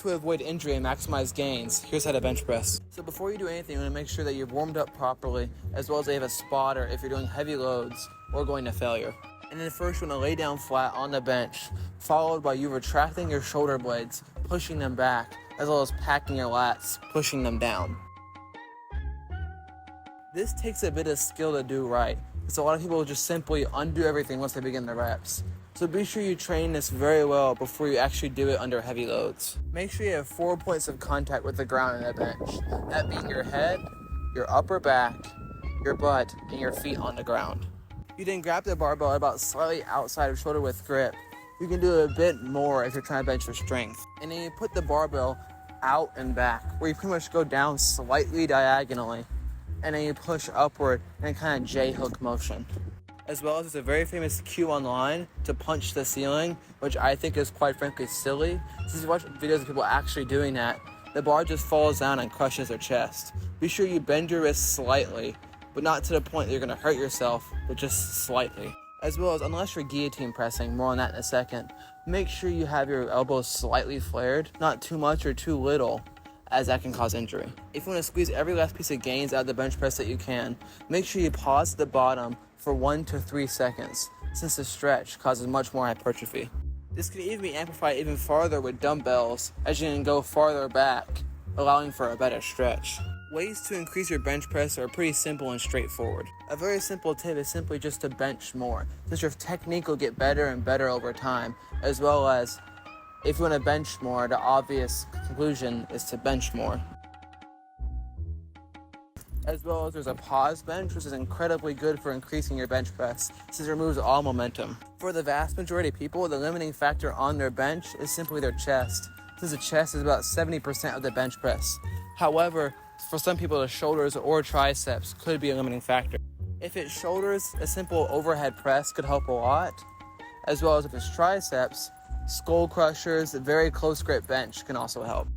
to avoid injury and maximize gains, here's how to bench press. So before you do anything, you want to make sure that you're warmed up properly, as well as that you have a spotter if you're doing heavy loads or going to failure. And then first you want to lay down flat on the bench, followed by you retracting your shoulder blades, pushing them back, as well as packing your lats, pushing them down. This takes a bit of skill to do right, so a lot of people just simply undo everything once they begin the reps. So be sure you train this very well before you actually do it under heavy loads. Make sure you have 4 points of contact with the ground in the bench, that being your head, your upper back, your butt, and your feet on the ground. You then grab the barbell about slightly outside of shoulder width grip. You can do a bit more if you're trying to bench for strength. And then you put the barbell out and back, where you pretty much go down slightly diagonally, and then you push upward in a kind of J-hook motion. As well as there's a very famous cue online to punch the ceiling, which I think is quite frankly silly. Since you watch videos of people actually doing that, the bar just falls down and crushes their chest. Be sure you bend your wrist slightly, but not to the point that you're going to hurt yourself, but just slightly. As well as, unless you're guillotine pressing, more on that in a second, make sure you have your elbows slightly flared, not too much or too little, as that can cause injury. If you want to squeeze every last piece of gains out of the bench press that you can, make sure you pause at the bottom for 1 to 3 seconds, since the stretch causes much more hypertrophy. This can even be amplified even farther with dumbbells, as you can go farther back, allowing for a better stretch. Ways to increase your bench press are pretty simple and straightforward. A very simple tip is simply just to bench more, since your technique will get better and better over time, as well as if you want to bench more, the obvious conclusion is to bench more. As well as there's a pause bench, which is incredibly good for increasing your bench press, since it removes all momentum. For the vast majority of people, the limiting factor on their bench is simply their chest, since the chest is about 70% of the bench press. However, for some people, the shoulders or triceps could be a limiting factor. If it's shoulders, a simple overhead press could help a lot, as well as if it's triceps, skull crushers, a very close grip bench can also help.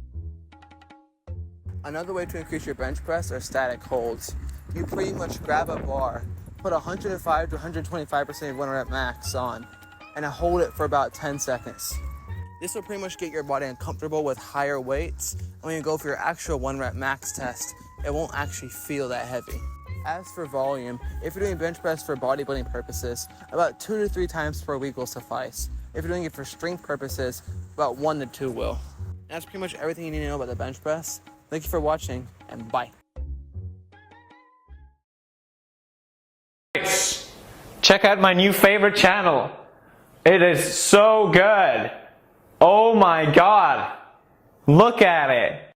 Another way to increase your bench press are static holds. You pretty much grab a bar, put 105 to 125% of your 1 rep max on, and hold it for about 10 seconds. This will pretty much get your body uncomfortable with higher weights, and when you go for your actual 1 rep max test, it won't actually feel that heavy. As for volume, if you're doing bench press for bodybuilding purposes, about 2 to 3 times per week will suffice. If you're doing it for strength purposes, about 1 to 2 will. And that's pretty much everything you need to know about the bench press. Thank you for watching, and bye. Check out my new favorite channel. It is so good. Oh my God. Look at it.